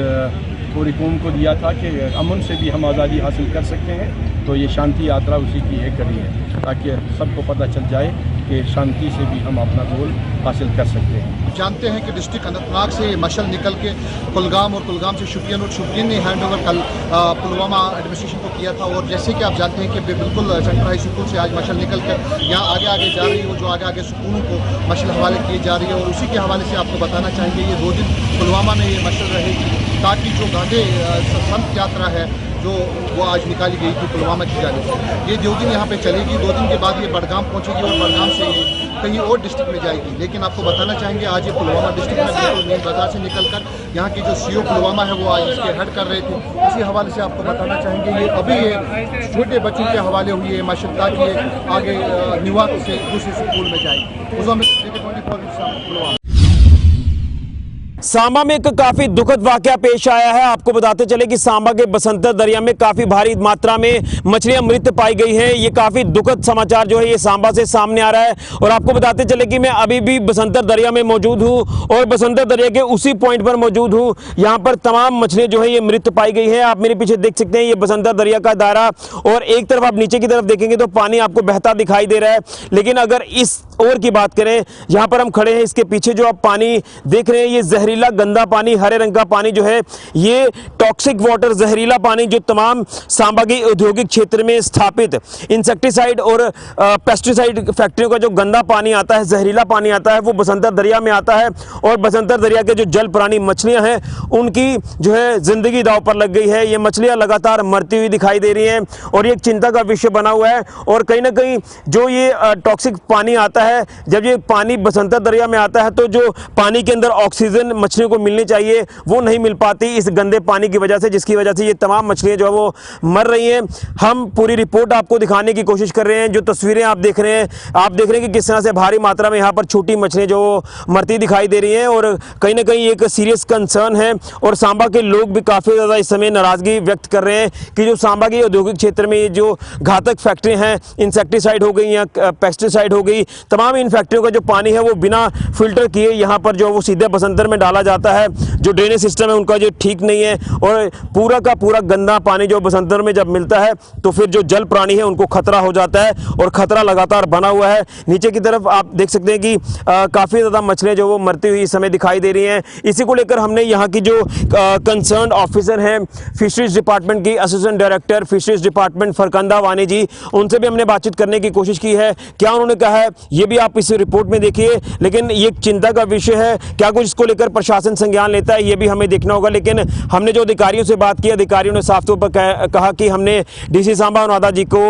पूरी कौम को दिया था कि अमन से भी हम आज़ादी हासिल कर सकते हैं। तो ये शांति यात्रा उसी की एक कड़ी है, ताकि सबको पता चल जाए कि शांति से भी हम अपना गोल हासिल कर सकते हैं। जानते हैं कि डिस्ट्रिक्ट अनंतनाग से मशल निकल के कुलगाम और कुलगाम से शुपियन, और शुपियन ने हैंड ओवर कल पुलवामा एडमिनिस्ट्रेशन को किया था। और जैसे कि आप जानते हैं कि बिल्कुल सेंट्रल हाई स्कूल से आज मशल निकल कर यहाँ आगे जा रही है, वो जो आगे स्कूलों को मशल हवाले किए जा रही है। और उसी के हवाले से आपको बताना चाहेंगे, ये 2 दिन पुलवामा में ये मशल रहेगी, ताकि जो गांधी संत यात्रा है जो वो आज निकाली गई थी पुलवामा की जानिब से, ये 2 दिन यहाँ पे चलेगी। 2 दिन के बाद ये बडगाम पहुँचेगी और बडगाम से कहीं और डिस्ट्रिक्ट में जाएगी। लेकिन आपको बताना चाहेंगे, आज ये पुलवामा डिस्ट्रिक्ट में बिल्कुल मेन बाजार से निकलकर यहाँ की जो CO पुलवामा है वो आज इसके हेड कर रहे थे। इसी हवाले से आपको बताना चाहेंगे, ये अभी ये छोटे बच्चों के हवाले हुई है माशा, ताकि आगे न्यूयॉर्क से दूसरे स्कूल में जाएगी। सांबा में एक काफी दुखद वाकया पेश आया है। आपको बताते चले कि सांबा के बसंतर दरिया में काफी भारी मात्रा में मछलियां मृत पाई गई हैं। ये काफी दुखद समाचार जो है ये सांबा से सामने आ रहा है। और आपको बताते चले कि मैं अभी भी बसंतर दरिया में मौजूद हूं और बसंतर दरिया के उसी पॉइंट पर मौजूद हूं। यहां पर तमाम मछलियां जो है ये मृत पाई गई है। आप मेरे पीछे देख सकते हैं ये बसंतर दरिया का दायरा, और एक तरफ आप नीचे की तरफ देखेंगे तो पानी आपको बहता दिखाई दे रहा है। लेकिन अगर इस ओर की बात करें, जहां पर हम खड़े हैं, इसके पीछे जो आप पानी देख रहे हैं ये जहरीला गंदा पानी, हरे रंग का पानी जो है ये टॉक्सिक वाटर, जहरीला पानी जो तमाम सांबा के औद्योगिक क्षेत्र में स्थापित इंसेक्टिसाइड और पेस्टिसाइड फैक्ट्रियों का जो गंदा पानी आता है, जहरीला पानी आता है, वो बसंतर दरिया में आता है। और बसंतर दरिया के जो जल प्राणी मछलियां हैं उनकी जो है जिंदगी दांव पर लग गई है। ये मछलियां लगातार मरती हुई दिखाई दे रही हैं और ये एक चिंता का विषय बना हुआ है। और कहीं ना कहीं जो ये टॉक्सिक पानी आता है, जब ये पानी बसंतर दरिया में आता है तो जो पानी के अंदर ऑक्सीजन मछलियों को मिलनी चाहिए वो नहीं मिल पाती इस गंदे पानी की वजह से, जिसकी वजह से ये तमाम मछलियां जो है वो मर रही हैं। हम पूरी रिपोर्ट आपको दिखाने की कोशिश कर रहे हैं। जो तस्वीरें आप देख रहे हैं, आप देख रहे हैं कि किस तरह से भारी मात्रा में यहाँ पर छोटी मछलियां जो मरती दिखाई दे रही हैं और कहीं ना कहीं एक सीरियस कंसर्न है। और सांबा के लोग भी काफ़ी ज़्यादा इस समय नाराज़गी व्यक्त कर रहे हैं कि जो सांबा के औद्योगिक क्षेत्र में ये जो घातक फैक्ट्री हैं, इंसेक्टिसाइड हो गई या पेस्टिसाइड हो गई, तमाम इन फैक्ट्रियों का जो पानी है वो बिना फिल्टर किए यहाँ पर जो वो सीधे बसंतर में डाला जाता है। जो ड्रेनेज सिस्टम है उनका जो ठीक नहीं है और पूरा का पूरा गंदा पानी जो बसंतर में जब मिलता है तो फिर जो जल प्राणी है उनको खतरा हो जाता है और खतरा लगातार बना हुआ है। नीचे की तरफ आप देख सकते हैं कि काफ़ी ज़्यादा मछलियाँ जो वो मरती हुई इस समय दिखाई दे रही हैं। इसी को लेकर हमने यहाँ की जो कंसर्न ऑफिसर हैं फिशरीज डिपार्टमेंट की assistant director fisheries department Farkhanda वानी जी, उनसे भी हमने बातचीत करने की कोशिश की है। क्या उन्होंने कहा है ये ये भी आप इस रिपोर्ट में देखिए। लेकिन ये चिंता का विषय है, क्या कुछ इसको लेकर प्रशासन संज्ञान लेता है ये भी हमें देखना होगा। लेकिन हमने जो अधिकारियों से बात की, अधिकारियों ने साफ तौर पर कहा कि हमने डीसी सांबा और नादा जी को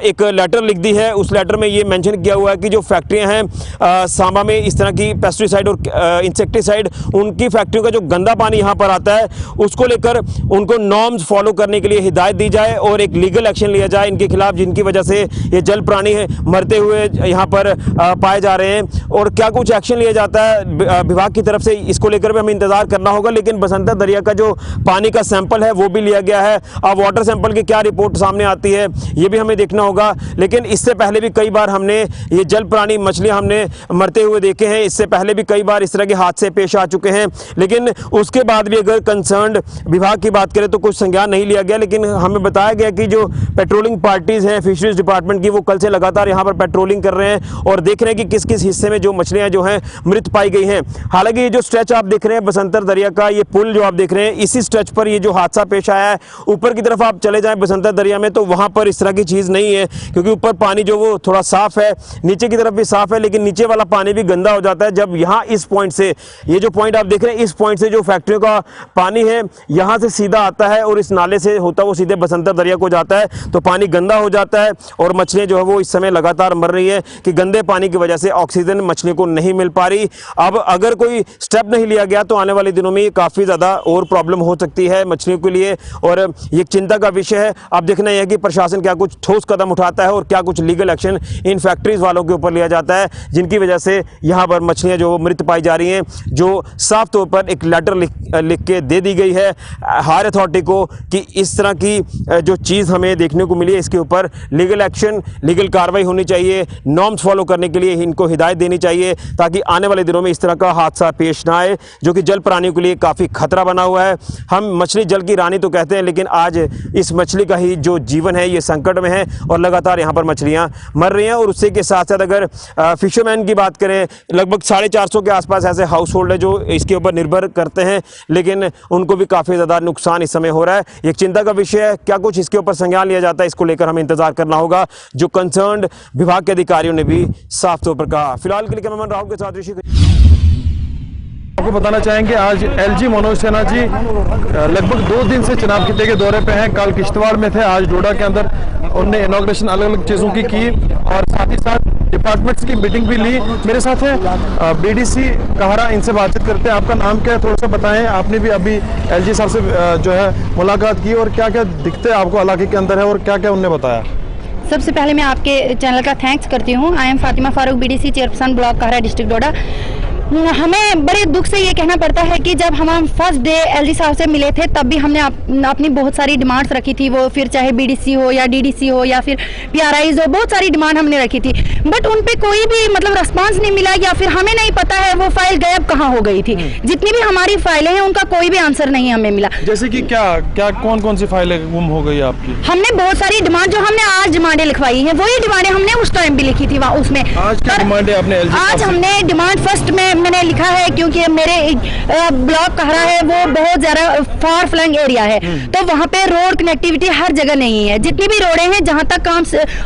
एक लेटर लिख दी है। उस लेटर में ये मेंशन किया हुआ है कि जो फैक्ट्रियां हैं सांबा में इस तरह की पेस्टिसाइड और इंसेक्टिसाइड, उनकी फैक्ट्रियों का जो गंदा पानी यहाँ पर आता है उसको लेकर उनको नॉर्म्स फॉलो करने के लिए हिदायत दी जाए और एक लीगल एक्शन लिया जाए इनके खिलाफ, जिनकी वजह से ये जल प्राणी मरते हुए यहाँ पर पाए जा रहे हैं। और क्या कुछ एक्शन लिया जाता है विभाग की तरफ से, इसको लेकर भी हमें इंतजार करना होगा। लेकिन बसंतर दरिया का जो पानी का सैंपल है वो भी लिया गया है। अब वाटर सैंपल की क्या रिपोर्ट सामने आती है ये भी हमें देखना होगा। लेकिन इससे पहले भी कई बार हमने ये जल प्राणी मछलियां हमने मरते हुए देखे हैं। इससे पहले भी कई बार इस तरह के हादसे पेश आ चुके हैं। लेकिन उसके बाद भी अगर कंसर्न्ड विभाग की बात करें तो कुछ संज्ञान नहीं लिया गया। लेकिन हमें बताया गया कि जो पेट्रोलिंग पार्टीज हैं फिशरीज डिपार्टमेंट की, वो कल से लगातार यहाँ पर पेट्रोलिंग कर रहे हैं और देख रहे हैं कि किस किस हिस्से में जो मछलियां जो हैं मृत पाई गई हैं। हालांकि ये जो स्ट्रेच आप देख रहे हैं बसंतर दरिया का, ये पुल जो आप देख रहे हैं, इसी स्ट्रेच पर ये जो हादसा पेश आया है। ऊपर की तरफ आप चले जाएं बसंतर दरिया में तो वहां पर इस तरह की चीज नहीं है, क्योंकि ऊपर पानी जो वो थोड़ा साफ है, नीचे की तरफ भी साफ है, लेकिन नीचे वाला पानी भी गंदा हो जाता है जब यहाँ इस पॉइंट से, ये जो पॉइंट आप देख रहे हैं, इस पॉइंट से जो फैक्ट्रियों का पानी है यहाँ से सीधा आता है और इस नाले से होता वो सीधे बसंतर दरिया को जाता है, तो पानी गंदा हो जाता है और मछलियां जो है वो इस समय लगातार मर रही है कि गंदे पानी की वजह से ऑक्सीजन मछलियों को नहीं मिल पा रही। अब अगर कोई स्टेप नहीं लिया गया तो आने वाले दिनों में काफ़ी ज़्यादा और प्रॉब्लम हो सकती है मछलियों के लिए और ये चिंता का विषय है। अब देखना यह है कि प्रशासन क्या कुछ ठोस कदम उठाता है और क्या कुछ लीगल एक्शन इन फैक्ट्रीज वालों के ऊपर लिया जाता है, जिनकी वजह से यहाँ पर मछलियाँ जो मृत पाई जा रही हैं, जो साफ तौर पर एक लेटर लिख के दे दी गई है हायर अथॉरिटी को कि इस तरह की जो चीज़ हमें देखने को मिली है इसके ऊपर लीगल एक्शन, लीगल कार्रवाई होनी चाहिए, नॉर्म्स फॉलो करने के लिए इनको हिदायत देनी चाहिए ताकि आने वाले दिनों में इस तरह का हादसा पेश ना आए, जो कि जल प्राणियों के लिए काफ़ी खतरा बना हुआ है। हम मछली जल की रानी तो कहते हैं, लेकिन आज इस मछली का ही जो जीवन है ये संकट में है और लगातार यहाँ पर मछलियाँ मर रही हैं। और उससे के साथ साथ अगर फिशरमैन की बात करें, लगभग 450 के आसपास ऐसे हाउस होल्ड है जो इसके ऊपर निर्भर करते हैं, लेकिन उनको भी काफ़ी ज़्यादा नुकसान इस समय हो रहा है। एक चिंता का विषय है, क्या कुछ इसके ऊपर संज्ञान लिया जाता है इसको लेकर हमें इंतजार करना होगा, जो कंसर्न्ड विभाग के अधिकारियों ने भी साफ तौर पर कहा। फिलहाल के लिए कैमरामैन राहुल के साथ ऋषि आपको बताना चाहेंगे आज एलजी मनोज सिन्हा जी लगभग 2 दिन से चुनाव खिते के दौरे पे हैं। कल किश्तवाड़ में थे, आज डोडा के अंदर उन्होंने इनॉग्रेशन अलग अलग चीज़ों की और साथ ही साथ डिपार्टमेंट्स की मीटिंग भी ली। मेरे साथ है बीडीसी कहरा, इनसे बातचीत करते हैं। आपका नाम क्या है थोड़ा सा बताएं। आपने भी अभी एलजी साहब से जो है मुलाकात की और क्या क्या दिखते आपको इलाके के अंदर है और क्या क्या उन्होंने बताया? सबसे पहले मैं आपके चैनल का थैंक्स करती हूँ। I am Fatima Farooq, BDC chairperson block कहरा, डिस्ट्रिक्ट डोडा। हमें बड़े दुख से ये कहना पड़ता है कि जब हम फर्स्ट डे एलजी साहब से मिले थे तब भी हमने अपनी बहुत सारी डिमांड्स रखी थी, वो फिर चाहे बीडीसी हो या डीडीसी हो या फिर पीआरआईज हो, बहुत सारी डिमांड हमने रखी थी, बट उन पे कोई भी मतलब रिस्पांस नहीं मिला या फिर हमें नहीं पता है वो फाइल गायब कहाँ हो गई थी। जितनी भी हमारी फाइलें हैं उनका कोई भी आंसर नहीं हमें मिला। जैसे कि क्या कौन कौन सी फाइलें गुम हो गई आपकी? हमने बहुत सारी डिमांड, जो हमने आज डिमांडें लिखवाई हैं वही डिमांडें हमने उस टाइम भी लिखी थी वहाँ उसमें। आज क्या डिमांड है आपने? आज हमने डिमांड फर्स्ट में मैंने लिखा है, क्योंकि मेरे ब्लॉक कहरा है वो बहुत ज्यादा फार फ्लंग एरिया है, तो वहाँ पे रोड कनेक्टिविटी हर जगह नहीं है। जितनी भी रोडें हैं जहाँ तक काम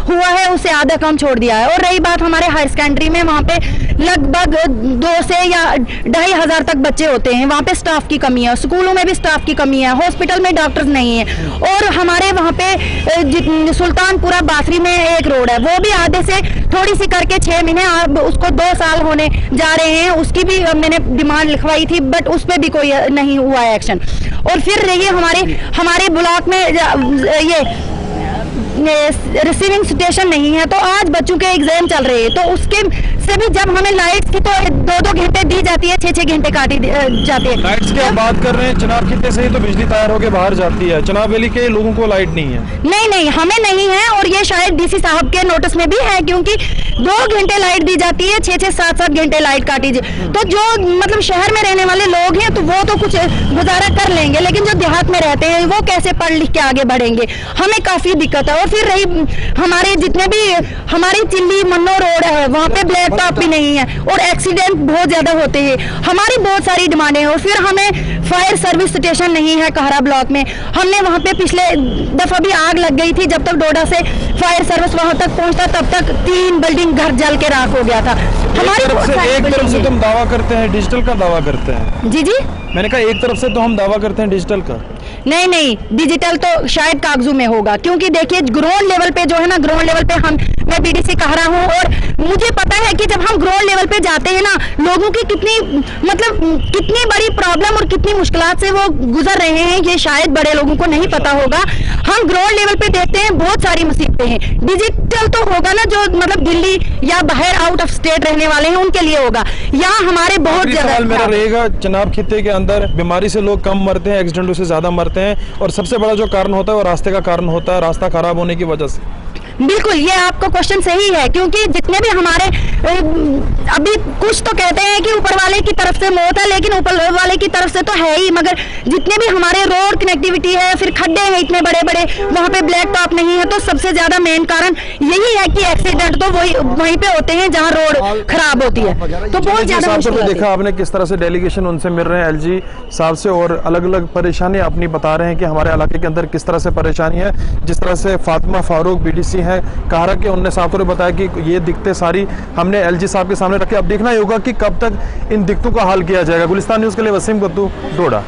हुआ है उससे आधा काम छोड़ दिया है। और रही बात हमारे हायर सेकेंडरी में, वहाँ पे लगभग 2 से या 2,500 तक बच्चे होते हैं, वहाँ पे स्टाफ की कमी है, स्कूलों में भी स्टाफ की कमी है, हॉस्पिटल में डॉक्टर्स नहीं है। और हमारे वहाँ पे सुल्तानपुरा बासरी में एक रोड है, वो भी आधे से थोड़ी सी करके 6 महीने, अब उसको 2 साल होने जा रहे हैं, उसकी भी मैंने डिमांड लिखवाई थी, बट उस पर भी कोई नहीं हुआ है एक्शन। और फिर रहिए हमारे ब्लॉक में ये रिसीविंग स्टेशन नहीं है, तो आज बच्चों के एग्जाम चल रहे हैं, तो उसके से भी जब हमें लाइट्स की तो 2-2 घंटे दी जाती है, 6-6 घंटे काटी जाती है। लाइट्स की बात कर रहे हैं, चुनाव खिते से ही तो बिजली तैयार होकर बाहर जाती है, चुनाव वैली के लोगों को लाइट नहीं है। नहीं, हमें नहीं है, और ये शायद डीसी साहब के नोटिस में भी है, क्योंकि 2 घंटे लाइट दी जाती है, 6-6, 7-7 घंटे लाइट काटी जाए। तो जो मतलब शहर में रहने वाले लोग हैं तो वो तो कुछ गुजारा कर लेंगे, लेकिन जो देहात में रहते हैं वो कैसे पढ़ लिख के आगे बढ़ेंगे, हमें काफी दिक्कत है। और फिर रही हमारे जितने भी हमारी चिल्ली मन्नो रोड है, वहाँ पे ब्लैक टॉप भी नहीं है और एक्सीडेंट बहुत ज्यादा होते हैं। हमारी बहुत सारी डिमांडें हैं और फिर हमें फायर सर्विस स्टेशन नहीं है कहरा ब्लॉक में। हमने वहाँ पे पिछले दफा भी आग लग गई थी, जब तक डोडा से फायर सर्विस वहाँ तक पहुँचता तब तक 3 बिल्डिंग घर जल के राख हो गया था। हमारी एक तरफ से तुम दावा करते हैं डिजिटल का दावा करते हैं। जी जी, मैंने कहा एक तरफ से तो हम दावा करते हैं डिजिटल का। नहीं नहीं, डिजिटल तो शायद कागजों में होगा, क्योंकि देखिए ग्राउंड लेवल पे जो है ना, ग्राउंड लेवल पे मैं बीडीसी कह रहा हूँ, और मुझे पता है कि जब हम ग्राउंड लेवल पे जाते हैं ना, लोगों की कितनी बड़ी प्रॉब्लम और कितनी मुश्किलात से वो गुजर रहे हैं, ये शायद बड़े लोगों को नहीं पता होगा। हम ग्राउंड लेवल पे देखते हैं बहुत सारी मुसीबतें हैं। डिजिटल तो होगा ना, जो मतलब दिल्ली या बाहर आउट ऑफ स्टेट रहने वाले हैं उनके लिए होगा। यहाँ हमारे बहुत ज्यादा मेरा रहेगा, चनाब खित्ते के अंदर बीमारी से लोग कम मरते हैं, एक्सीडेंटों से ज्यादा मरते हैं, और सबसे बड़ा जो कारण होता है वो रास्ते का कारण होता है, रास्ता खराब होने की वजह से। बिल्कुल, ये आपका क्वेश्चन सही है, क्योंकि जितने भी हमारे अभी कुछ तो कहते हैं कि ऊपर वाले की तरफ से मौत है, लेकिन ऊपर वाले की तरफ से तो है ही, मगर जितने भी हमारे रोड कनेक्टिविटी है, फिर खड्डे हैं इतने बड़े बड़े, वहाँ पे ब्लैक टॉप नहीं है, तो सबसे ज्यादा मेन कारण यही है कि एक्सीडेंट तो वहीं पे होते हैं जहाँ रोड खराब होती है। तो बहुत ज्यादा देखा आपने किस तरह से डेलीगेशन उनसे मिल रहे हैं एलजी साहब से, और अलग अलग परेशानी अपनी बता रहे हैं कि हमारे इलाके के अंदर किस तरह से परेशानी है। जिस तरह से फातिमा फारूक बीडीसी है कहरा के, उनने साफ तौर पर बताया कि ये दिक्कतें सारी हमने एलजी साहब के सामने रखे। अब देखना ही होगा कि कब तक इन दिक्कतों का हल किया जाएगा। गुलिस्तान न्यूज़ के लिए वसीम गद्दू, डोडा।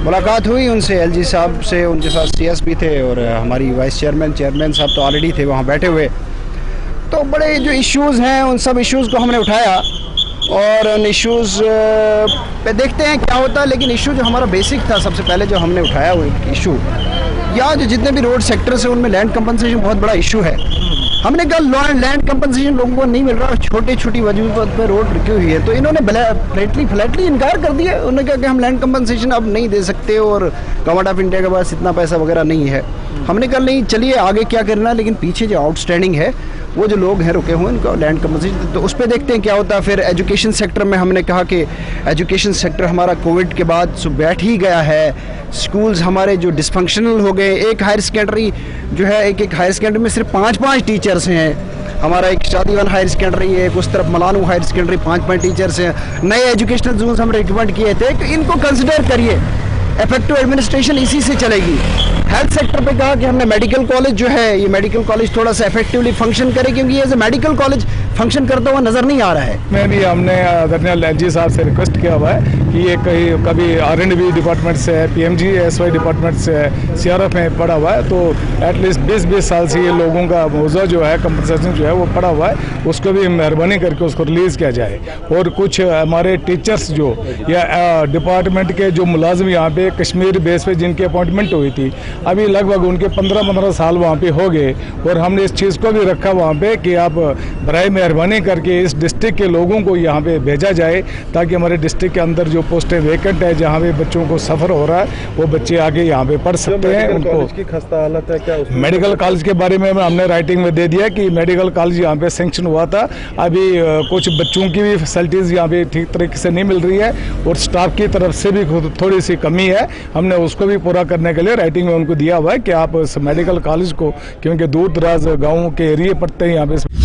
मुलाकात हुई उनसे, एलजी साहब से, उनके साथ सीएस भी थे और हमारी वाइस चेयरमैन साहब तो ऑलरेडी थे वहाँ बैठे हुए। तो बड़े जो इश्यूज़ हैं उन सब इश्यूज़ को हमने उठाया और उन इश्यूज़ पे देखते हैं क्या होता है। लेकिन इशू जो हमारा बेसिक था, सबसे पहले जो हमने उठाया वो इशू, या जो जितने भी रोड सेक्टर्स हैं उनमें लैंड कंपनसेशन बहुत बड़ा इशू है। हमने कहा लैंड कंपनसेशन लोगों को नहीं मिल रहा, छोटी छोटी वजूहत पर रोड रुकी हुई है, तो इन्होंने फ्लैटली इनकार कर दिया। उन्होंने कहा कि हम लैंड कंपनसेशन अब नहीं दे सकते और गवर्नमेंट ऑफ इंडिया के पास इतना पैसा वगैरह नहीं है। हमने कहा नहीं, चलिए आगे क्या करना है, लेकिन पीछे जो आउटस्टैंडिंग है वो जो लोग हैं रुके हुए उनको लैंड कंपनसेशन, तो उस पर देखते हैं क्या होता है। फिर एजुकेशन सेक्टर में हमने कहा कि एजुकेशन सेक्टर हमारा कोविड के बाद बैठ ही गया है। स्कूल्स हमारे जो डिसफंक्शनल हो गए, एक हायर सेकेंडरी जो है, एक हायर सेकेंडरी में सिर्फ 5 टीचर्स हैं। हमारा एक शादीवान हायर सेकेंडरी है, उस तरफ मलानू हायर सेकेंडरी 5 टीचर्स हैं। नए एजुकेशनल जोन्स हम रिकमेंड किए थे कि इनको कंसिडर करिए, इफेक्टिव एडमिनिस्ट्रेशन इसी से चलेगी। हेल्थ सेक्टर पे कहा कि हमने मेडिकल कॉलेज जो है, ये मेडिकल कॉलेज थोड़ा सा इफेक्टिवली फंक्शन करे, क्योंकि as a medical college function करता हुआ नजर नहीं आ रहा है। मैं भी हमने गवर्नर एलजी साहब से रिक्वेस्ट किया हुआ है कि ये कभी R&B डिपार्टमेंट से है, PMGSY डिपार्टमेंट से है, CRF में पड़ा हुआ है, तो एटलीस्ट 20 साल से ये लोगों का मुआवजा जो है, कंपनसेशन जो है वो पड़ा हुआ है, उसको भी मेहरबानी करके उसको रिलीज़ किया जाए। और कुछ हमारे टीचर्स जो या डिपार्टमेंट के जो मुलाजिम यहाँ पे कश्मीर बेस पे जिनकी अपॉइंटमेंट हुई थी, अभी लगभग उनके 15 साल वहाँ पे हो गए, और हमने इस चीज़ को भी रखा वहाँ पे कि आप बराए मेहरबानी करके इस डिस्ट्रिक्ट के लोगों को यहाँ पे भेजा जाए, ताकि हमारे डिस्ट्रिक्ट के अंदर जो पोस्टें वैकेंट है, जहाँ पे बच्चों को सफ़र हो रहा है, वो बच्चे आगे यहाँ पे पढ़ सकते हैं। उनको की खस्ता हालत है क्या? मेडिकल कॉलेज के बारे में हमने राइटिंग में दे दिया कि मेडिकल कॉलेज यहाँ पे सेंक्शन हुआ था, अभी कुछ बच्चों की भी फैसिलिटीज़ यहाँ पे ठीक तरीके से नहीं मिल रही है, और स्टाफ की तरफ से भी थोड़ी सी कमी है। हमने उसको भी पूरा करने के लिए राइटिंग में उनको दिया हुआ है कि आप इस मेडिकल कॉलेज को, क्योंकि दूर दराज गाँवों के एरिए पड़ते हैं यहाँ पे।